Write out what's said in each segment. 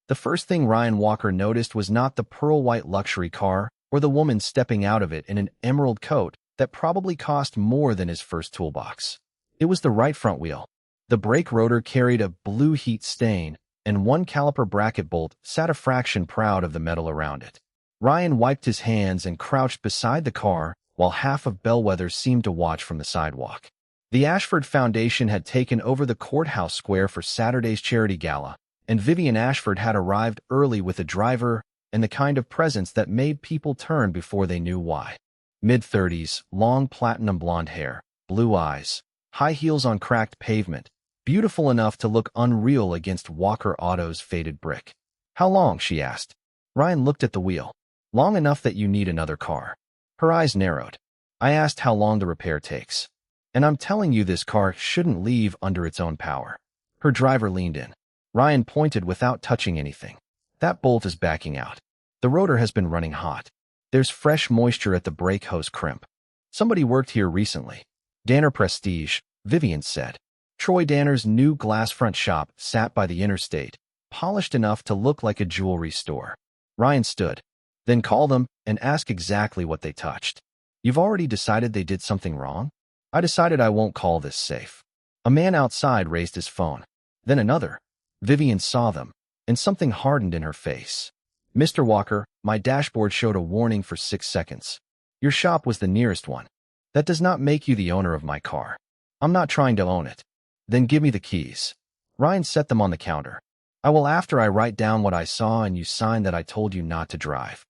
The first thing Ryan Walker noticed was not the pearl-white luxury car or the woman stepping out of it in an emerald coat that probably cost more than his first toolbox. It was the right front wheel. The brake rotor carried a blue heat stain, and one caliper bracket bolt sat a fraction proud of the metal around it. Ryan wiped his hands and crouched beside the car while half of Bellwether seemed to watch from the sidewalk. The Ashford Foundation had taken over the courthouse square for Saturday's charity gala, and Vivian Ashford had arrived early with a driver and the kind of presence that made people turn before they knew why. Mid-30s, long platinum blonde hair, blue eyes, high heels on cracked pavement, beautiful enough to look unreal against Walker Auto's faded brick. "How long?" she asked. Ryan looked at the wheel. "Long enough that you need another car." Her eyes narrowed. "I asked how long the repair takes. And I'm telling you this car shouldn't leave under its own power." Her driver leaned in. Ryan pointed without touching anything. "That bolt is backing out. The rotor has been running hot. There's fresh moisture at the brake hose crimp. Somebody worked here recently." "Danner Prestige," Vivian said. Troy Danner's new glass front shop sat by the interstate, polished enough to look like a jewelry store. Ryan stood. "Then call them and ask exactly what they touched." "You've already decided they did something wrong?" "I decided I won't call this safe." A man outside raised his phone. Then another. Vivian saw them, and something hardened in her face. "Mr. Walker, my dashboard showed a warning for 6 seconds. Your shop was the nearest one. That does not make you the owner of my car. I'm not trying to own it." "Then give me the keys." Ryan set them on the counter. "I will after I write down what I saw and you sign that I told you not to drive."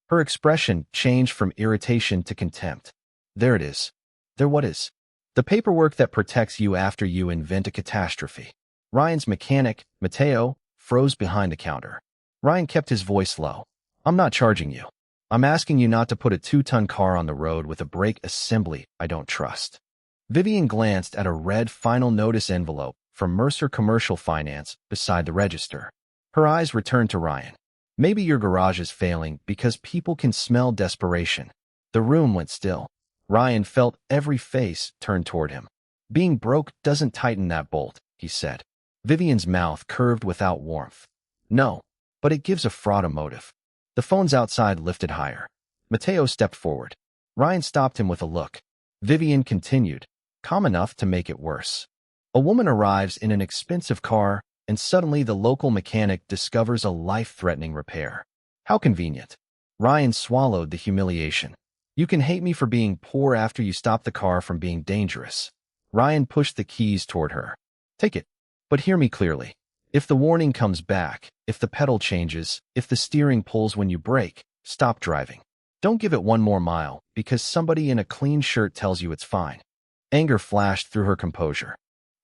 Her expression changed from irritation to contempt. "There it is." "There what is?" "The paperwork that protects you after you invent a catastrophe." Ryan's mechanic, Matteo, froze behind the counter. Ryan kept his voice low. "I'm not charging you. I'm asking you not to put a 2-ton car on the road with a brake assembly I don't trust." Vivian glanced at a red final notice envelope from Mercer Commercial Finance beside the register. Her eyes returned to Ryan. "Maybe your garage is failing because people can smell desperation." The room went still. Ryan felt every face turn toward him. "Being broke doesn't tighten that bolt," he said. Vivian's mouth curved without warmth. "No, but it gives a fraud a motive." The phones outside lifted higher. Matteo stepped forward. Ryan stopped him with a look. Vivian continued, calm enough to make it worse. "A woman arrives in an expensive car, and suddenly the local mechanic discovers a life-threatening repair. How convenient." Ryan swallowed the humiliation. "You can hate me for being poor after you stop the car from being dangerous." Ryan pushed the keys toward her. "Take it. But hear me clearly. If the warning comes back, if the pedal changes, if the steering pulls when you brake, stop driving. Don't give it one more mile because somebody in a clean shirt tells you it's fine." Anger flashed through her composure.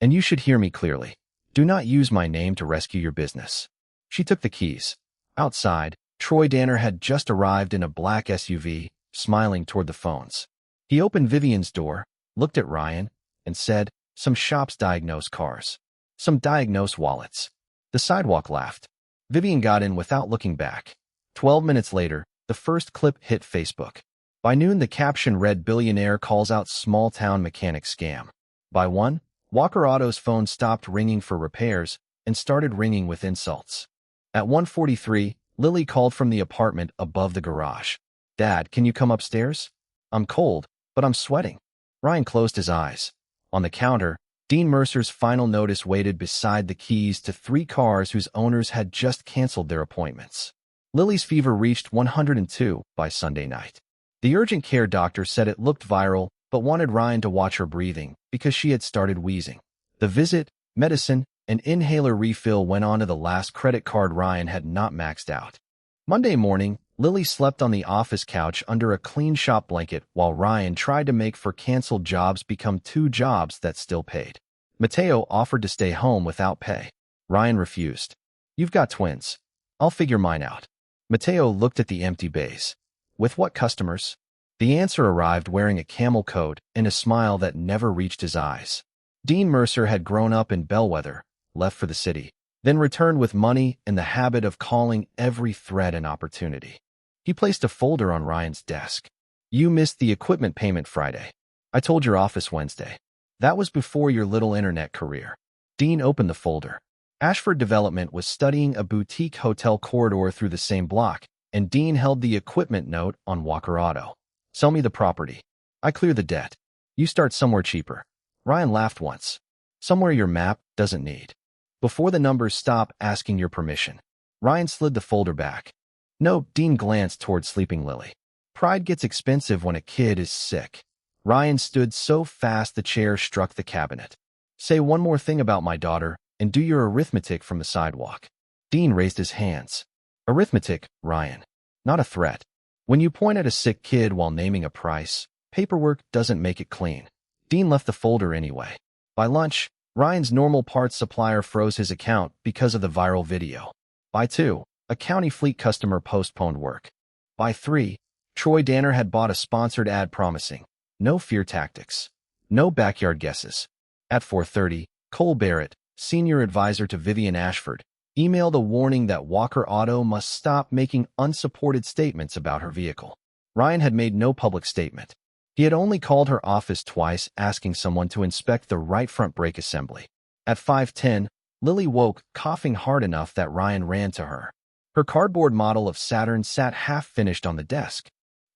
"And you should hear me clearly. Do not use my name to rescue your business." She took the keys. Outside, Troy Danner had just arrived in a black SUV, smiling toward the phones. He opened Vivian's door, looked at Ryan, and said, "Some shops diagnose cars. Some diagnose wallets." The sidewalk laughed. Vivian got in without looking back. 12 minutes later, the first clip hit Facebook. By noon, the caption read, "Billionaire calls out small-town mechanic scam." By 1, Walker Auto's phone stopped ringing for repairs and started ringing with insults. At 1:43, Lily called from the apartment above the garage. "Dad, can you come upstairs? I'm cold, but I'm sweating." Ryan closed his eyes. On the counter, Dean Mercer's final notice waited beside the keys to 3 cars whose owners had just canceled their appointments. Lily's fever reached 102 by Sunday night. The urgent care doctor said it looked viral, but wanted Ryan to watch her breathing because she had started wheezing. The visit, medicine, and inhaler refill went on to the last credit card Ryan had not maxed out. Monday morning, Lily slept on the office couch under a clean shop blanket while Ryan tried to make for canceled jobs become 2 jobs that still paid. Matteo offered to stay home without pay. Ryan refused. "You've got twins. I'll figure mine out." Matteo looked at the empty bays. "With what customers?" The answer arrived wearing a camel coat and a smile that never reached his eyes. Dean Mercer had grown up in Bellwether, left for the city, then returned with money and the habit of calling every threat an opportunity. He placed a folder on Ryan's desk. "You missed the equipment payment Friday. I told your office Wednesday. That was before your little internet career." Dean opened the folder. Ashford Development was studying a boutique hotel corridor through the same block, and Dean held the equipment note on Walker Auto. Sell me the property. I clear the debt. You start somewhere cheaper. Ryan laughed once. Somewhere your map doesn't need. Before the numbers stop asking your permission. Ryan slid the folder back. No, Dean glanced toward sleeping Lily. Pride gets expensive when a kid is sick. Ryan stood so fast the chair struck the cabinet. Say one more thing about my daughter, and do your arithmetic from the sidewalk. Dean raised his hands. Arithmetic, Ryan. Not a threat. When you point at a sick kid while naming a price, paperwork doesn't make it clean. Dean left the folder anyway. By lunch, Ryan's normal parts supplier froze his account because of the viral video. By 2, a county fleet customer postponed work. By 3, Troy Danner had bought a sponsored ad promising, no fear tactics, no backyard guesses. At 4:30, Cole Barrett, senior advisor to Vivian Ashford, emailed a warning that Walker Auto must stop making unsupported statements about her vehicle. Ryan had made no public statement. He had only called her office twice asking someone to inspect the right front brake assembly. At 5:10, Lily woke, coughing hard enough that Ryan ran to her. Her cardboard model of Saturn sat half-finished on the desk.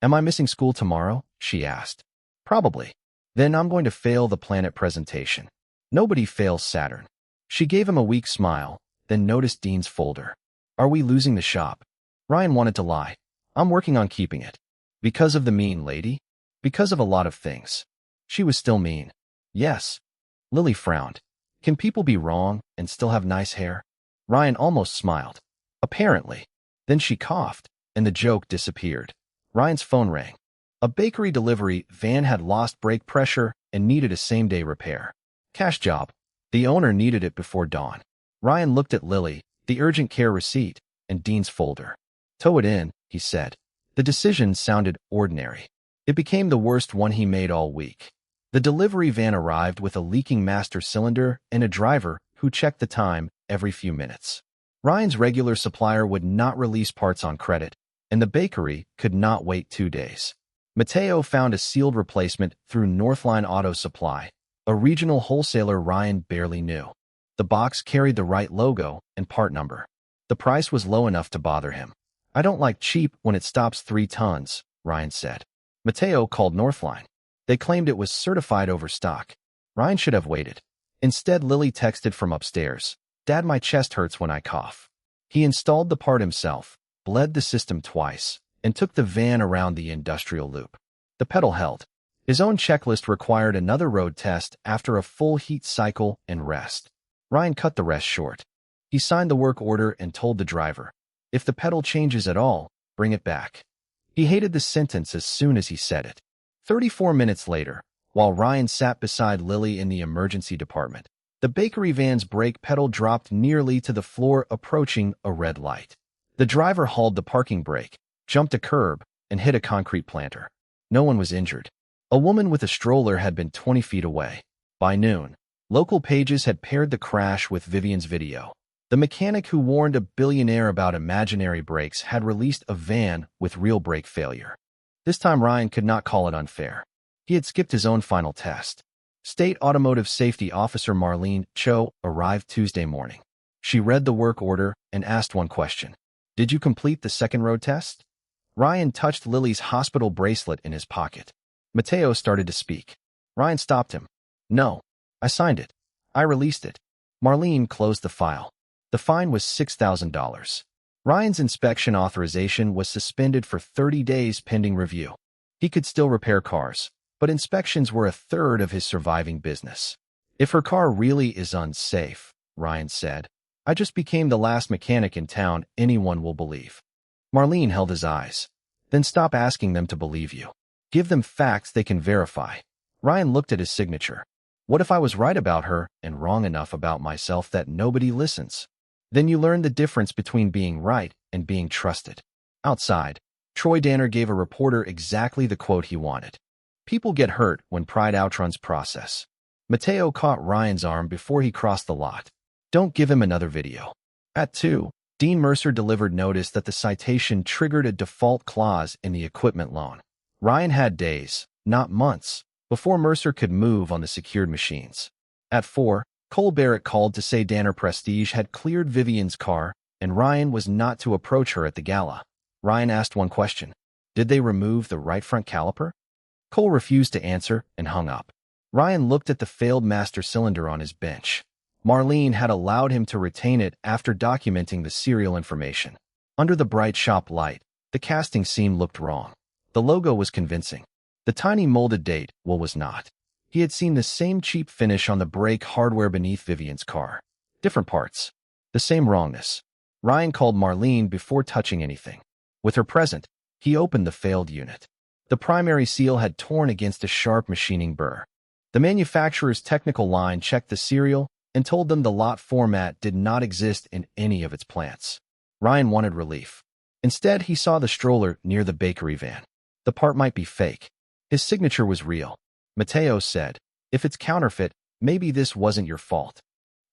Am I missing school tomorrow? She asked. Probably. Then I'm going to fail the planet presentation. Nobody fails Saturn. She gave him a weak smile, then noticed Dean's folder. Are we losing the shop? Ryan wanted to lie. I'm working on keeping it. Because of the mean lady? Because of a lot of things. She was still mean. Yes. Lily frowned. Can people be wrong and still have nice hair? Ryan almost smiled. Apparently. Then she coughed, and the joke disappeared. Ryan's phone rang. A bakery delivery van had lost brake pressure and needed a same-day repair. Cash job. The owner needed it before dawn. Ryan looked at Lily, the urgent care receipt, and Dean's folder. Tow it in, he said. The decision sounded ordinary. It became the worst one he made all week. The delivery van arrived with a leaking master cylinder and a driver who checked the time every few minutes. Ryan's regular supplier would not release parts on credit, and the bakery could not wait 2 days. Mateo found a sealed replacement through Northline Auto Supply, a regional wholesaler Ryan barely knew. The box carried the right logo and part number. The price was low enough to bother him. I don't like cheap when it stops 3 tons, Ryan said. Mateo called Northline. They claimed it was certified overstock. Ryan should have waited. Instead, Lily texted from upstairs. Dad, my chest hurts when I cough. He installed the part himself, bled the system twice, and took the van around the industrial loop. The pedal held. His own checklist required another road test after a full heat cycle and rest. Ryan cut the rest short. He signed the work order and told the driver, if the pedal changes at all, bring it back. He hated the sentence as soon as he said it. 34 minutes later, while Ryan sat beside Lily in the emergency department, the bakery van's brake pedal dropped nearly to the floor, approaching a red light. The driver hauled the parking brake, jumped a curb, and hit a concrete planter. No one was injured. A woman with a stroller had been 20 feet away. By noon, local pages had paired the crash with Vivian's video. The mechanic who warned a billionaire about imaginary brakes had released a van with real brake failure. This time Ryan could not call it unfair. He had skipped his own final test. State Automotive Safety Officer Marlene Cho arrived Tuesday morning. She read the work order and asked one question. Did you complete the second road test? Ryan touched Lily's hospital bracelet in his pocket. Mateo started to speak. Ryan stopped him. No. I signed it. I released it. Marlene closed the file. The fine was $6,000. Ryan's inspection authorization was suspended for 30 days pending review. He could still repair cars, but inspections were a third of his surviving business. If her car really is unsafe, Ryan said, I just became the last mechanic in town anyone will believe. Marlene held his eyes. Then stop asking them to believe you. Give them facts they can verify. Ryan looked at his signature. What if I was right about her and wrong enough about myself that nobody listens? Then you learn the difference between being right and being trusted. Outside, Troy Danner gave a reporter exactly the quote he wanted. People get hurt when pride outruns process. Mateo caught Ryan's arm before he crossed the lot. Don't give him another video. At 2, Dean Mercer delivered notice that the citation triggered a default clause in the equipment loan. Ryan had days, not months, before Mercer could move on the secured machines. At 4, Cole Barrett called to say Danner Prestige had cleared Vivian's car and Ryan was not to approach her at the gala. Ryan asked one question. Did they remove the right front caliper? Cole refused to answer and hung up. Ryan looked at the failed master cylinder on his bench. Marlene had allowed him to retain it after documenting the serial information. Under the bright shop light, the casting seam looked wrong. The logo was convincing. The tiny molded date, well, was not. He had seen the same cheap finish on the brake hardware beneath Vivian's car. Different parts. The same wrongness. Ryan called Marlene before touching anything. With her present, he opened the failed unit. The primary seal had torn against a sharp machining burr. The manufacturer's technical line checked the serial and told them the lot format did not exist in any of its plants. Ryan wanted relief. Instead, he saw the stroller near the bakery van. The part might be fake. His signature was real. Mateo said, if it's counterfeit, maybe this wasn't your fault.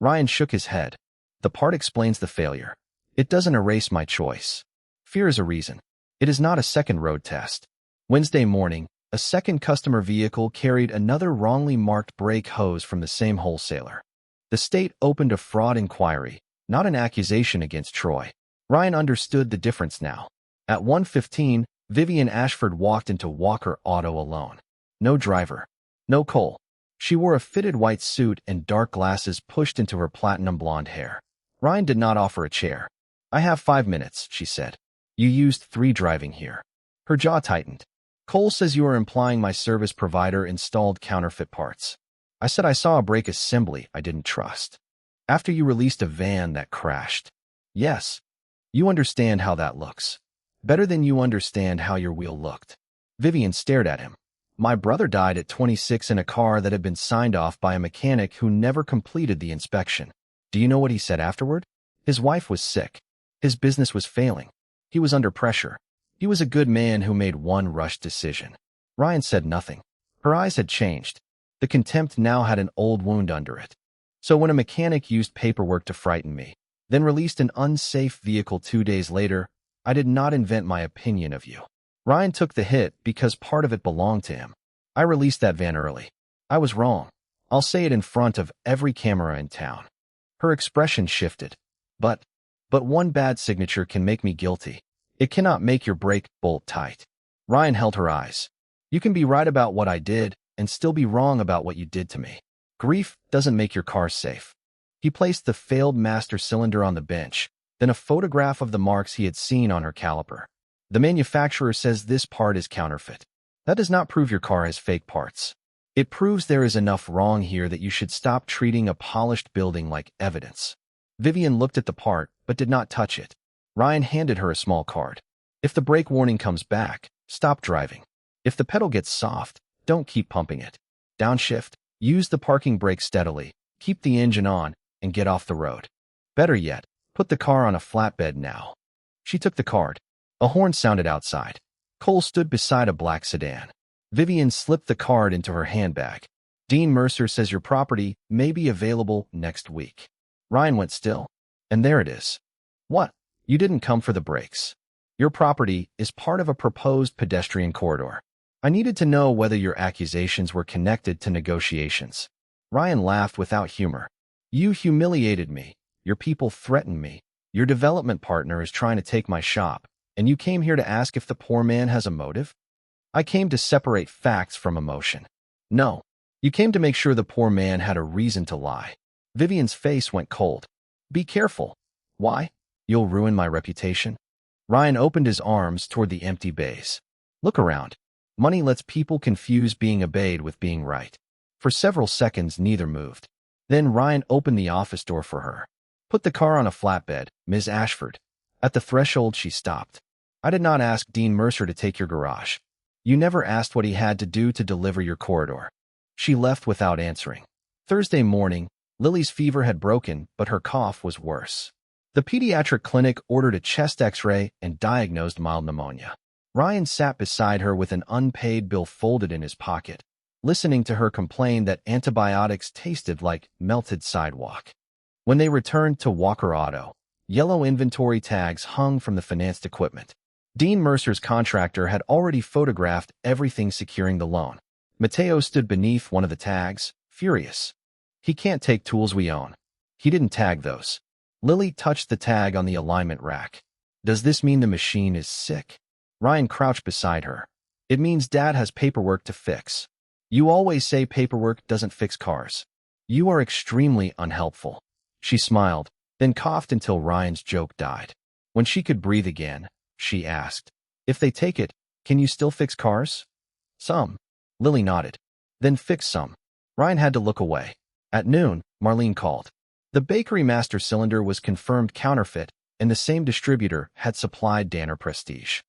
Ryan shook his head. The part explains the failure. It doesn't erase my choice. Fear is a reason. It is not a second road test. Wednesday morning, a second customer vehicle carried another wrongly marked brake hose from the same wholesaler. The state opened a fraud inquiry, not an accusation against Troy. Ryan understood the difference now. At 1:15, Vivian Ashford walked into Walker Auto alone. No driver. No Cole. She wore a fitted white suit and dark glasses pushed into her platinum blonde hair. Ryan did not offer a chair. I have 5 minutes, she said. You used 3 driving here. Her jaw tightened. Cole says you are implying my service provider installed counterfeit parts. I said I saw a brake assembly I didn't trust. After you released a van that crashed. Yes. You understand how that looks. Better than you understand how your wheel looked. Vivian stared at him. My brother died at 26 in a car that had been signed off by a mechanic who never completed the inspection. Do you know what he said afterward? His wife was sick. His business was failing. He was under pressure. He was a good man who made one rushed decision. Ryan said nothing. Her eyes had changed. The contempt now had an old wound under it. So when a mechanic used paperwork to frighten me, then released an unsafe vehicle 2 days later, I did not invent my opinion of you. Ryan took the hit because part of it belonged to him. I released that van early. I was wrong. I'll say it in front of every camera in town. Her expression shifted. But one bad signature can make me guilty. It cannot make your brake bolt tight. Ryan held her eyes. You can be right about what I did and still be wrong about what you did to me. Grief doesn't make your car safe. He placed the failed master cylinder on the bench, then a photograph of the marks he had seen on her caliper. The manufacturer says this part is counterfeit. That does not prove your car has fake parts. It proves there is enough wrong here that you should stop treating a polished building like evidence. Vivian looked at the part, but did not touch it. Ryan handed her a small card. If the brake warning comes back, stop driving. If the pedal gets soft, don't keep pumping it. Downshift, use the parking brake steadily, keep the engine on, and get off the road. Better yet, put the car on a flatbed now. She took the card. A horn sounded outside. Cole stood beside a black sedan. Vivian slipped the card into her handbag. Dean Mercer says your property may be available next week. Ryan went still. And there it is. What? You didn't come for the brakes. Your property is part of a proposed pedestrian corridor. I needed to know whether your accusations were connected to negotiations. Ryan laughed without humor. You humiliated me. Your people threatened me. Your development partner is trying to take my shop, and you came here to ask if the poor man has a motive? I came to separate facts from emotion. No. You came to make sure the poor man had a reason to lie. Vivian's face went cold. Be careful. Why? You'll ruin my reputation. Ryan opened his arms toward the empty bays. Look around. Money lets people confuse being obeyed with being right. For several seconds, neither moved. Then Ryan opened the office door for her. Put the car on a flatbed, Ms. Ashford. At the threshold, she stopped. I did not ask Dean Mercer to take your garage. You never asked what he had to do to deliver your corridor. She left without answering. Thursday morning, Lily's fever had broken, but her cough was worse. The pediatric clinic ordered a chest x-ray and diagnosed mild pneumonia. Ryan sat beside her with an unpaid bill folded in his pocket, listening to her complain that antibiotics tasted like melted sidewalk. When they returned to Walker Auto, yellow inventory tags hung from the financed equipment. Dean Mercer's contractor had already photographed everything securing the loan. Mateo stood beneath one of the tags, furious. He can't take tools we own. He didn't tag those. Lily touched the tag on the alignment rack. Does this mean the machine is sick? Ryan crouched beside her. It means Dad has paperwork to fix. You always say paperwork doesn't fix cars. You are extremely unhelpful. She smiled, then coughed until Ryan's joke died. When she could breathe again, she asked, if they take it, can you still fix cars? Some. Lily nodded. Then fix some. Ryan had to look away. At noon, Marlene called. The bakery master cylinder was confirmed counterfeit, and the same distributor had supplied Danner Prestige.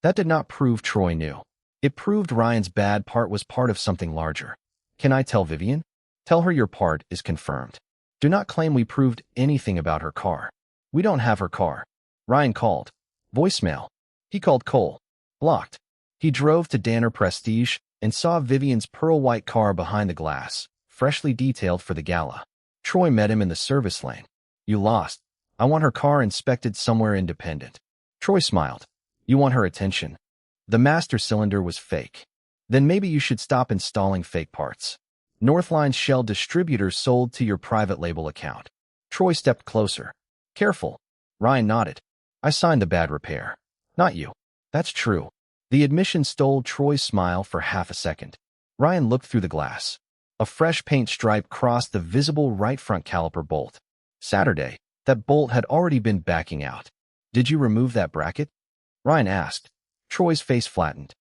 That did not prove Troy knew. It proved Ryan's bad part was part of something larger. Can I tell Vivian? Tell her your part is confirmed. Do not claim we proved anything about her car. We don't have her car. Ryan called. Voicemail. He called Cole. Blocked. He drove to Danner Prestige and saw Vivian's pearl-white car behind the glass, freshly detailed for the gala. Troy met him in the service lane. You lost. I want her car inspected somewhere independent. Troy smiled. You want her attention? The master cylinder was fake. Then maybe you should stop installing fake parts. Northline's Shell distributor sold to your private label account. Troy stepped closer. Careful. Ryan nodded. I signed the bad repair. Not you. That's true. The admission stole Troy's smile for half a second. Ryan looked through the glass. A fresh paint stripe crossed the visible right front caliper bolt. Saturday, that bolt had already been backing out. Did you remove that bracket? Ryan asked. Troy's face flattened.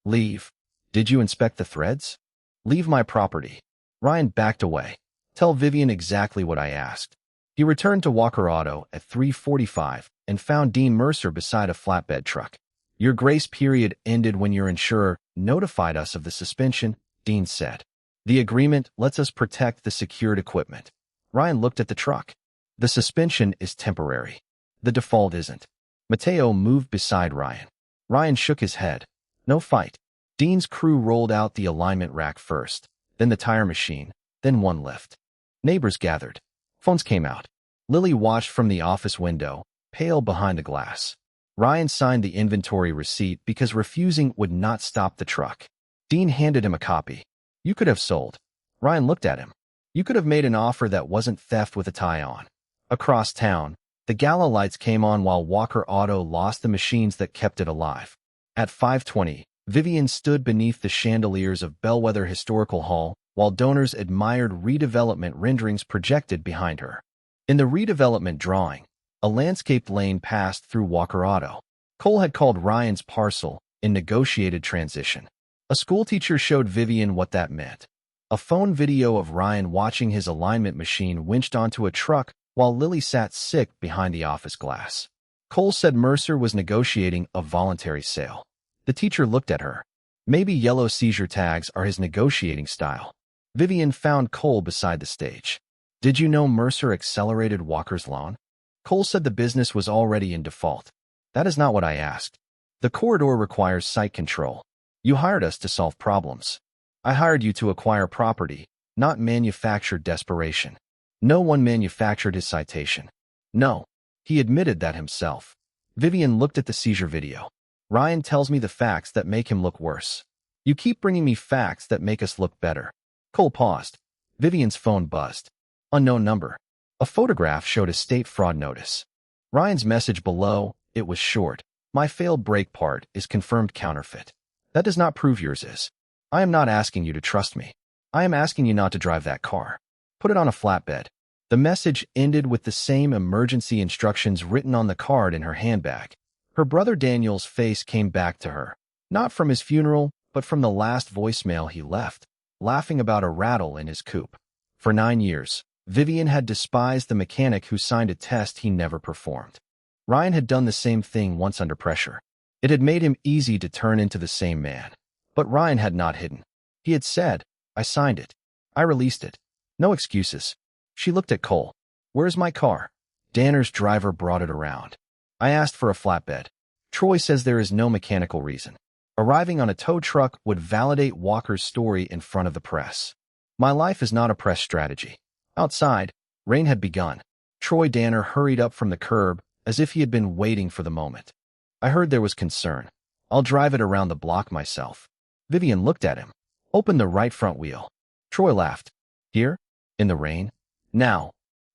Leave. Did you inspect the threads? Leave my property. Ryan backed away. Tell Vivian exactly what I asked. He returned to Walker Auto at 3:45 and found Dean Mercer beside a flatbed truck. Your grace period ended when your insurer notified us of the suspension, Dean said. The agreement lets us protect the secured equipment. Ryan looked at the truck. The suspension is temporary. The default isn't. Mateo moved beside Ryan. Ryan shook his head. No fight. Dean's crew rolled out the alignment rack first, then the tire machine, then one lift. Neighbors gathered. Phones came out. Lily watched from the office window, pale behind the glass. Ryan signed the inventory receipt because refusing would not stop the truck. Dean handed him a copy. You could have sold. Ryan looked at him. You could have made an offer that wasn't theft with a tie on. Across town, the gala lights came on while Walker Auto lost the machines that kept it alive. At 5:20, Vivian stood beneath the chandeliers of Bellwether Historical Hall while donors admired redevelopment renderings projected behind her. In the redevelopment drawing, a landscaped lane passed through Walker Auto. Cole had called Ryan's parcel in negotiated transition. A schoolteacher showed Vivian what that meant. A phone video of Ryan watching his alignment machine winched onto a truck while Lily sat sick behind the office glass. Cole said Mercer was negotiating a voluntary sale. The teacher looked at her. Maybe yellow seizure tags are his negotiating style. Vivian found Cole beside the stage. Did you know Mercer accelerated Walker's loan? Cole said the business was already in default. That is not what I asked. The corridor requires site control. You hired us to solve problems. I hired you to acquire property, not manufacture desperation. No one manufactured his citation. No. He admitted that himself. Vivian looked at the seizure video. Ryan tells me the facts that make him look worse. You keep bringing me facts that make us look better. Cole paused. Vivian's phone buzzed. Unknown number. A photograph showed a state fraud notice. Ryan's message below, it was short. My failed brake part is confirmed counterfeit. That does not prove yours is. I am not asking you to trust me. I am asking you not to drive that car. Put it on a flatbed. The message ended with the same emergency instructions written on the card in her handbag. Her brother Daniel's face came back to her, not from his funeral, but from the last voicemail he left, laughing about a rattle in his coupe. For 9 years, Vivian had despised the mechanic who signed a test he never performed. Ryan had done the same thing once under pressure. It had made him easy to turn into the same man. But Ryan had not hidden. He had said, I signed it. I released it. No excuses. She looked at Cole. Where's my car? Danner's driver brought it around. I asked for a flatbed. Troy says there is no mechanical reason. Arriving on a tow truck would validate Walker's story in front of the press. My life is not a press strategy. Outside, rain had begun. Troy Danner hurried up from the curb as if he had been waiting for the moment. I heard there was concern. I'll drive it around the block myself. Vivian looked at him. Open the right front wheel. Troy laughed. Here? In the rain? Now.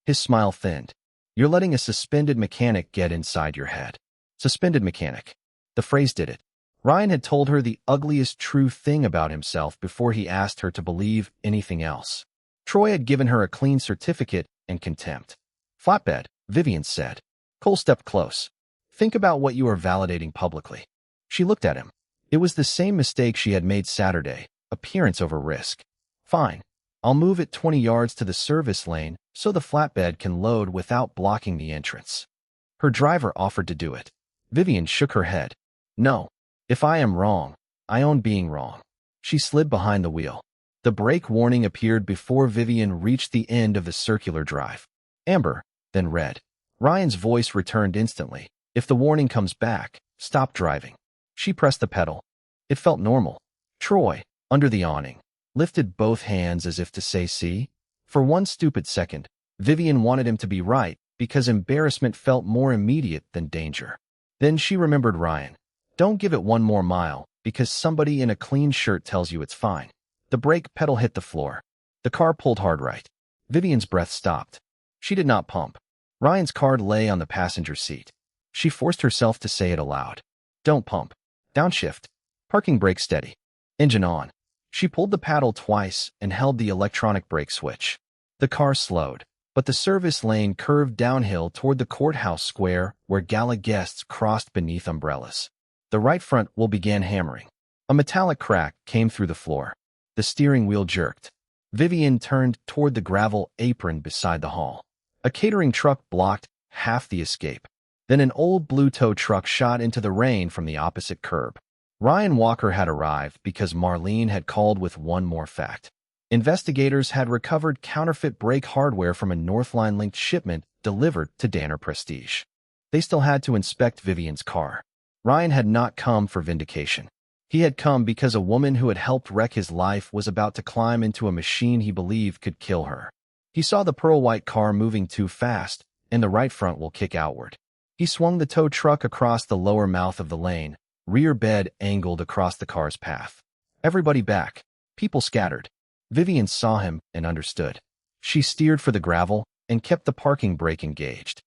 His smile thinned. You're letting a suspended mechanic get inside your head. Suspended mechanic. The phrase did it. Ryan had told her the ugliest true thing about himself before he asked her to believe anything else. Troy had given her a clean certificate and contempt. Flatbed, Vivian said. Cole stepped close. Think about what you are validating publicly. She looked at him. It was the same mistake she had made Saturday, appearance over risk. Fine. I'll move it 20 yards to the service lane so the flatbed can load without blocking the entrance. Her driver offered to do it. Vivian shook her head. No. If I am wrong, I own being wrong. She slid behind the wheel. The brake warning appeared before Vivian reached the end of the circular drive. Amber, then red. Ryan's voice returned instantly. If the warning comes back, stop driving. She pressed the pedal. It felt normal. Troy, under the awning, lifted both hands as if to say see. For one stupid second, Vivian wanted him to be right because embarrassment felt more immediate than danger. Then she remembered Ryan. Don't give it one more mile because somebody in a clean shirt tells you it's fine. The brake pedal hit the floor. The car pulled hard right. Vivian's breath stopped. She did not pump. Ryan's card lay on the passenger seat. She forced herself to say it aloud. Don't pump. Downshift. Parking brake steady. Engine on. She pulled the paddle twice and held the electronic brake switch. The car slowed, but the service lane curved downhill toward the courthouse square where gala guests crossed beneath umbrellas. The right front wheel began hammering. A metallic crack came through the floor. The steering wheel jerked. Vivian turned toward the gravel apron beside the hall. A catering truck blocked half the escape. Then an old blue tow truck shot into the rain from the opposite curb. Ryan Walker had arrived because Marlene had called with one more fact. Investigators had recovered counterfeit brake hardware from a Northline-linked shipment delivered to Danner Prestige. They still had to inspect Vivian's car. Ryan had not come for vindication. He had come because a woman who had helped wreck his life was about to climb into a machine he believed could kill her. He saw the pearl-white car moving too fast, and the right front will kick outward. He swung the tow truck across the lower mouth of the lane, rear bed angled across the car's path. Everybody back. People scattered. Vivian saw him and understood. She steered for the gravel and kept the parking brake engaged.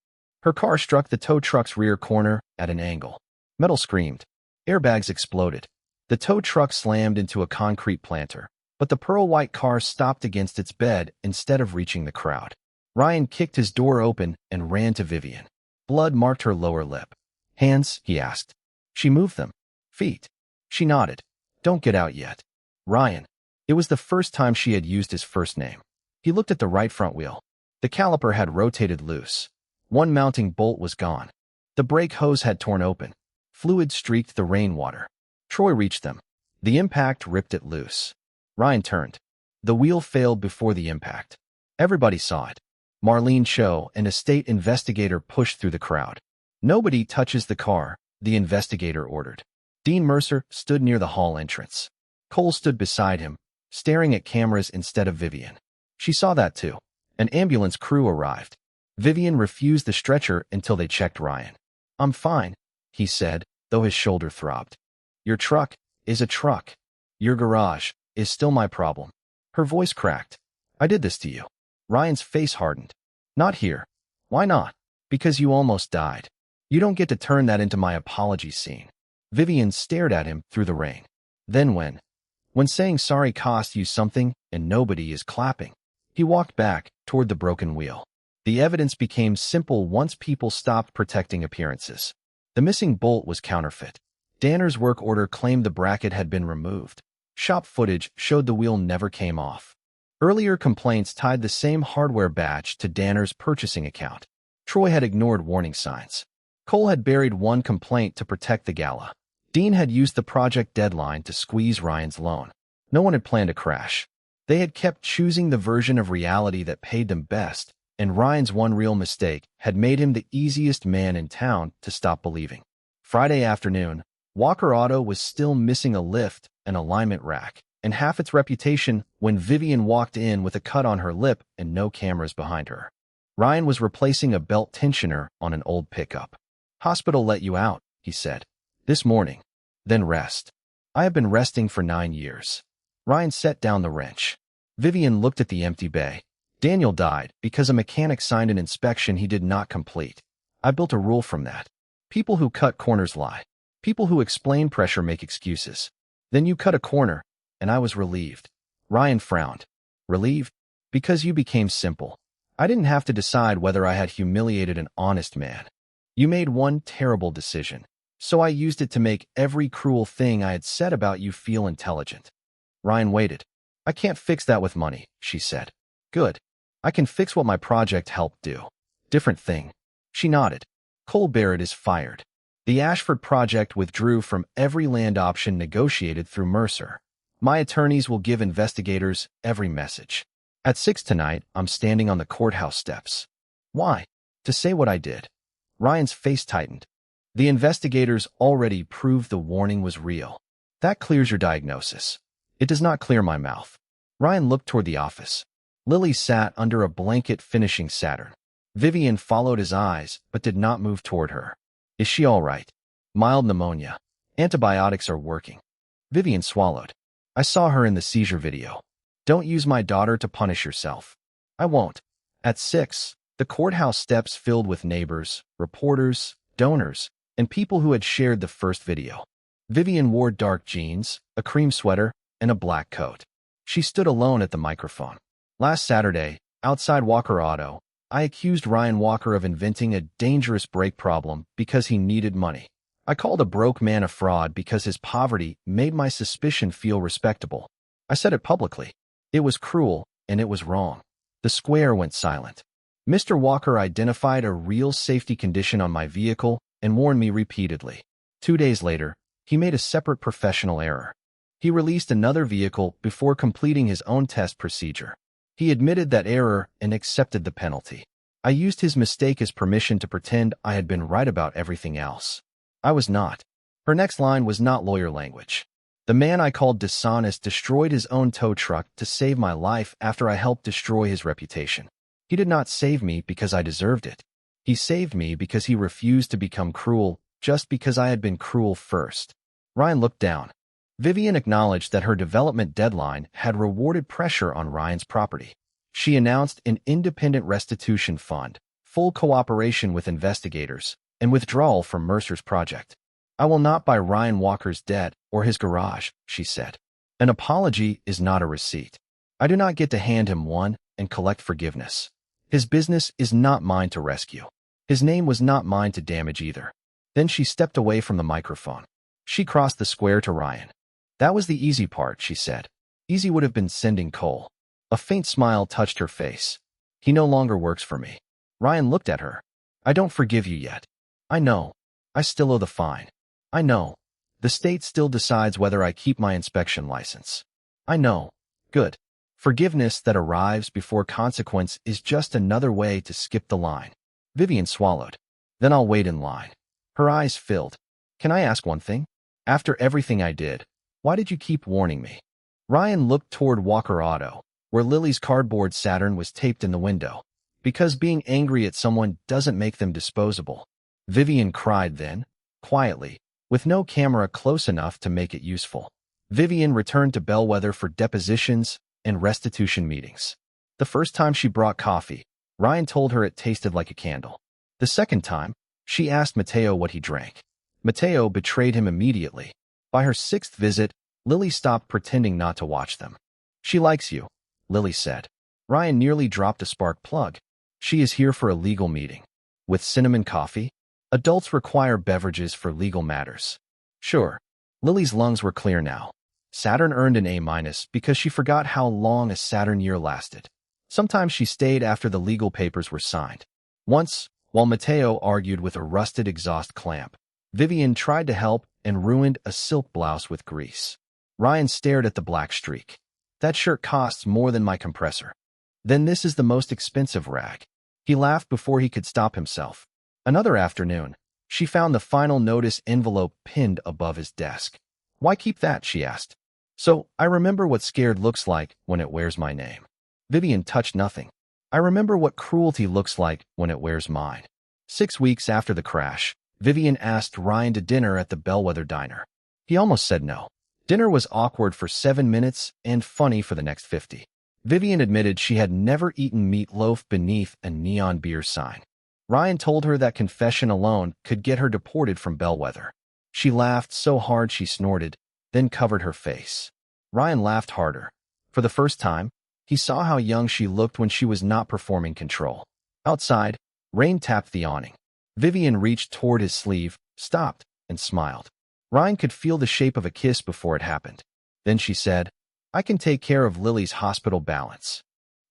Her car struck the tow truck's rear corner at an angle. Metal screamed. Airbags exploded. The tow truck slammed into a concrete planter, but the pearl-white car stopped against its bed instead of reaching the crowd. Ryan kicked his door open and ran to Vivian. Blood marked her lower lip. Hands, he asked. She moved them. Feet. She nodded. Don't get out yet. Ryan. It was the first time she had used his first name. He looked at the right front wheel. The caliper had rotated loose. One mounting bolt was gone. The brake hose had torn open. Fluid streaked the rainwater. Troy reached them. The impact ripped it loose. Ryan turned. The wheel failed before the impact. Everybody saw it. Marlene Cho and a state investigator pushed through the crowd. Nobody touches the car, the investigator ordered. Dean Mercer stood near the hall entrance. Cole stood beside him, staring at cameras instead of Vivian. She saw that too. An ambulance crew arrived. Vivian refused the stretcher until they checked Ryan. I'm fine, he said, though his shoulder throbbed. Your truck is a truck. Your garage is still my problem. Her voice cracked. I did this to you. Ryan's face hardened. Not here. Why not? Because you almost died. You don't get to turn that into my apology scene. Vivian stared at him through the rain. Then when saying sorry cost you something and nobody is clapping. He walked back toward the broken wheel. The evidence became simple once people stopped protecting appearances. The missing bolt was counterfeit. Danner's work order claimed the bracket had been removed. Shop footage showed the wheel never came off. Earlier complaints tied the same hardware batch to Danner's purchasing account. Troy had ignored warning signs. Cole had buried one complaint to protect the gala. Dean had used the project deadline to squeeze Ryan's loan. No one had planned a crash. They had kept choosing the version of reality that paid them best, and Ryan's one real mistake had made him the easiest man in town to stop believing. Friday afternoon, Walker Auto was still missing a lift, an alignment rack, and half its reputation when Vivian walked in with a cut on her lip and no cameras behind her. Ryan was replacing a belt tensioner on an old pickup. Hospital let you out, he said. This morning. Then rest. I have been resting for 9 years. Ryan set down the wrench. Vivian looked at the empty bay. Daniel died because a mechanic signed an inspection he did not complete. I built a rule from that. People who cut corners lie. People who explain pressure make excuses. Then you cut a corner, and I was relieved. Ryan frowned. Relieved? Because you became simple. I didn't have to decide whether I had humiliated an honest man. You made one terrible decision, so I used it to make every cruel thing I had said about you feel intelligent. Ryan waited. I can't fix that with money, she said. Good. I can fix what my project helped do. Different thing. She nodded. Cole Barrett is fired. The Ashford project withdrew from every land option negotiated through Mercer. My attorneys will give investigators every message. At 6 tonight, I'm standing on the courthouse steps. Why? To say what I did. Ryan's face tightened. The investigators already proved the warning was real. That clears your diagnosis. It does not clear my mouth. Ryan looked toward the office. Lily sat under a blanket finishing Saturn. Vivian followed his eyes, but did not move toward her. Is she all right? Mild pneumonia. Antibiotics are working. Vivian swallowed. I saw her in the seizure video. Don't use my daughter to punish yourself. I won't. At 6, the courthouse steps filled with neighbors, reporters, donors, and people who had shared the first video. Vivian wore dark jeans, a cream sweater, and a black coat. She stood alone at the microphone. Last Saturday, outside Walker Auto, I accused Ryan Walker of inventing a dangerous brake problem because he needed money. I called a broke man a fraud because his poverty made my suspicion feel respectable. I said it publicly. It was cruel, and it was wrong. The square went silent. Mr. Walker identified a real safety condition on my vehicle and warned me repeatedly. 2 days later, he made a separate professional error. He released another vehicle before completing his own test procedure. He admitted that error and accepted the penalty. I used his mistake as permission to pretend I had been right about everything else. I was not. Her next line was not lawyer language. The man I called dishonest destroyed his own tow truck to save my life after I helped destroy his reputation. He did not save me because I deserved it. He saved me because he refused to become cruel just because I had been cruel first. Ryan looked down. Vivian acknowledged that her development deadline had rewarded pressure on Ryan's property. She announced an independent restitution fund, full cooperation with investigators, and withdrawal from Mercer's project. I will not buy Ryan Walker's debt or his garage, she said. An apology is not a receipt. I do not get to hand him one and collect forgiveness. His business is not mine to rescue. His name was not mine to damage either. Then she stepped away from the microphone. She crossed the square to Ryan. That was the easy part, she said. Easy would have been sending Cole. A faint smile touched her face. He no longer works for me. Ryan looked at her. I don't forgive you yet. I know. I still owe the fine. I know. The state still decides whether I keep my inspection license. I know. Good. Forgiveness that arrives before consequence is just another way to skip the line. Vivian swallowed. Then I'll wait in line. Her eyes filled. Can I ask one thing? After everything I did, why did you keep warning me? Ryan looked toward Walker Auto, where Lily's cardboard Saturn was taped in the window. Because being angry at someone doesn't make them disposable. Vivian cried then, quietly, with no camera close enough to make it useful. Vivian returned to Bellwether for depositions and restitution meetings. The first time she brought coffee, Ryan told her it tasted like a candle. The second time, she asked Mateo what he drank. Mateo betrayed him immediately. By her 6th visit, Lily stopped pretending not to watch them. She likes you, Lily said. Ryan nearly dropped a spark plug. She is here for a legal meeting. With cinnamon coffee? Adults require beverages for legal matters. Sure. Lily's lungs were clear now. Saturn earned an A- because she forgot how long a Saturn year lasted. Sometimes she stayed after the legal papers were signed. Once, while Mateo argued with a rusted exhaust clamp, Vivian tried to help and ruined a silk blouse with grease. Ryan stared at the black streak. That shirt costs more than my compressor. Then this is the most expensive rag. He laughed before he could stop himself. Another afternoon, she found the final notice envelope pinned above his desk. Why keep that, she asked. So, I remember what scared looks like when it wears my name. Vivian touched nothing. I remember what cruelty looks like when it wears mine. 6 weeks after the crash, Vivian asked Ryan to dinner at the Bellwether Diner. He almost said no. Dinner was awkward for 7 minutes and funny for the next 50. Vivian admitted she had never eaten meatloaf beneath a neon beer sign. Ryan told her that confession alone could get her deported from Bellwether. She laughed so hard she snorted, then covered her face. Ryan laughed harder. For the first time, he saw how young she looked when she was not performing control. Outside, rain tapped the awning. Vivian reached toward his sleeve, stopped, and smiled. Ryan could feel the shape of a kiss before it happened. Then she said, "I can take care of Lily's hospital balance."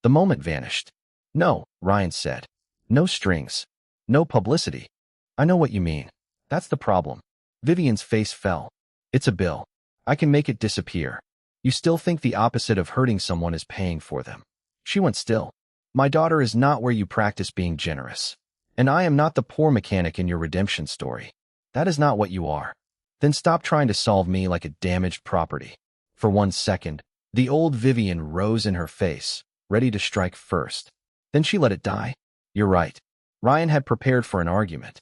The moment vanished. "No," Ryan said. "No strings. No publicity." "I know what you mean. That's the problem." Vivian's face fell. "It's a bill. I can make it disappear. You still think the opposite of hurting someone is paying for them." She went still. "My daughter is not where you practice being generous. And I am not the poor mechanic in your redemption story. That is not what you are. Then stop trying to solve me like a damaged property." For 1 second, the old Vivian rose in her face, ready to strike first. Then she let it die. "You're right." Ryan had prepared for an argument.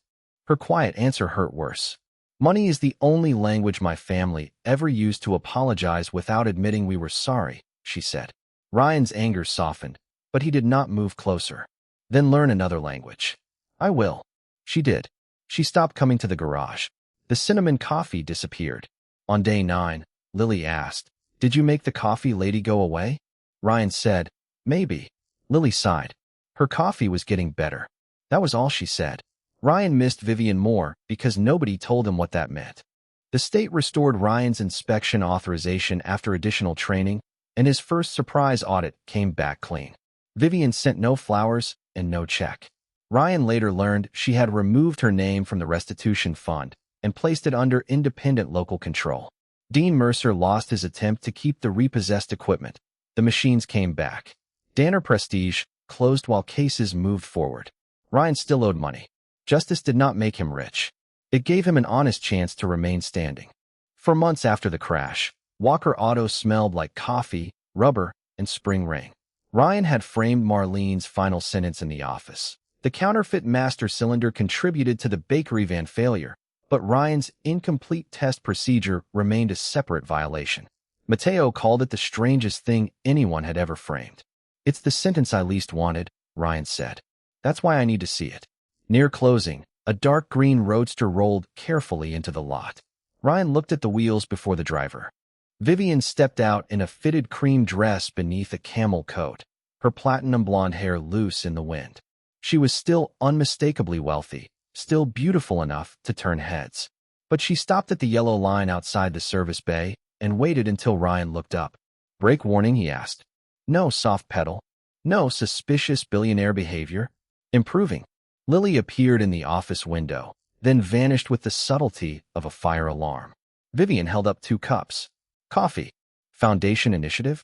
Her quiet answer hurt worse. "Money is the only language my family ever used to apologize without admitting we were sorry," she said. Ryan's anger softened, but he did not move closer. "Then learn another language." "I will." She did. She stopped coming to the garage. The cinnamon coffee disappeared. On day 9, Lily asked, "Did you make the coffee lady go away?" Ryan said, "Maybe." Lily sighed. Her coffee was getting better. That was all she said. Ryan missed Vivian more because nobody told him what that meant. The state restored Ryan's inspection authorization after additional training, and his first surprise audit came back clean. Vivian sent no flowers and no check. Ryan later learned she had removed her name from the restitution fund and placed it under independent local control. Dean Mercer lost his attempt to keep the repossessed equipment. The machines came back. Danner Prestige closed while cases moved forward. Ryan still owed money. Justice did not make him rich. It gave him an honest chance to remain standing. For months after the crash, Walker Auto smelled like coffee, rubber, and spring rain. Ryan had framed Marlene's final sentence in the office. The counterfeit master cylinder contributed to the bakery van failure, but Ryan's incomplete test procedure remained a separate violation. Mateo called it the strangest thing anyone had ever framed. "It's the sentence I least wanted," Ryan said. "That's why I need to see it." Near closing, a dark green roadster rolled carefully into the lot. Ryan looked at the wheels before the driver. Vivian stepped out in a fitted cream dress beneath a camel coat, her platinum blonde hair loose in the wind. She was still unmistakably wealthy, still beautiful enough to turn heads. But she stopped at the yellow line outside the service bay and waited until Ryan looked up. "Brake warning?" he asked. "No soft pedal. No suspicious billionaire behavior. Improving." Lily appeared in the office window, then vanished with the subtlety of a fire alarm. Vivian held up 2 cups. "Coffee. Foundation initiative?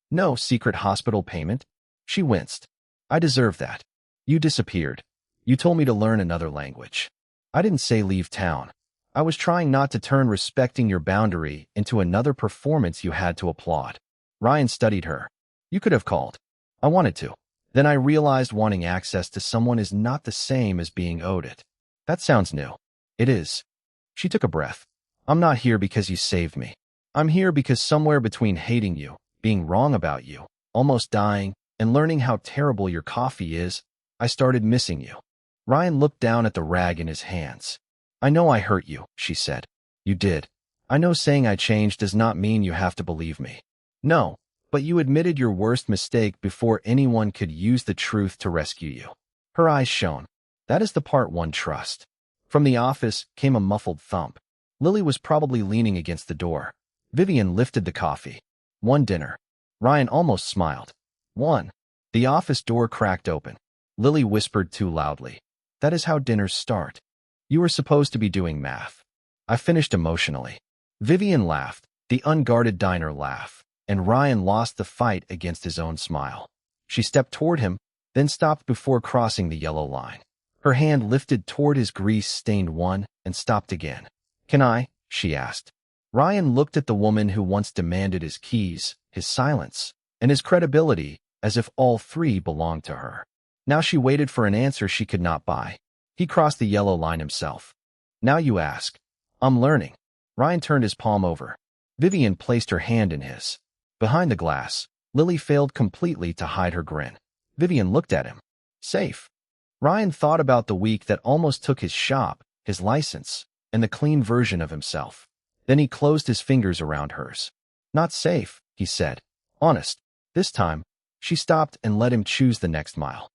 No secret hospital payment?" She winced. "I deserve that. You disappeared. You told me to learn another language. I didn't say leave town. I was trying not to turn respecting your boundary into another performance you had to applaud." Ryan studied her. "You could have called." "I wanted to. Then I realized wanting access to someone is not the same as being owed it." "That sounds new." "It is." She took a breath. "I'm not here because you saved me. I'm here because somewhere between hating you, being wrong about you, almost dying, and learning how terrible your coffee is, I started missing you." Ryan looked down at the rag in his hands. "I know I hurt you," she said. "You did. I know saying I changed does not mean you have to believe me." "No. But you admitted your worst mistake before anyone could use the truth to rescue you." Her eyes shone. "That is the part one trust." From the office came a muffled thump. Lily was probably leaning against the door. Vivian lifted the coffee. "One dinner." Ryan almost smiled. "One." The office door cracked open. Lily whispered too loudly. "That is how dinners start. You were supposed to be doing math." I finished emotionally. Vivian laughed, the unguarded diner laugh, and Ryan lost the fight against his own smile. She stepped toward him, then stopped before crossing the yellow line. Her hand lifted toward his grease-stained one and stopped again. "Can I?" she asked. Ryan looked at the woman who once demanded his keys, his silence, and his credibility as if all 3 belonged to her. Now she waited for an answer she could not buy. He crossed the yellow line himself. "Now you ask." "I'm learning." Ryan turned his palm over. Vivian placed her hand in his. Behind the glass, Lily failed completely to hide her grin. Vivian looked at him. Safe. Ryan thought about the week that almost took his shop, his license, and the clean version of himself. Then he closed his fingers around hers. Not safe, he said. Honest. This time, she stopped and let him choose the next mile.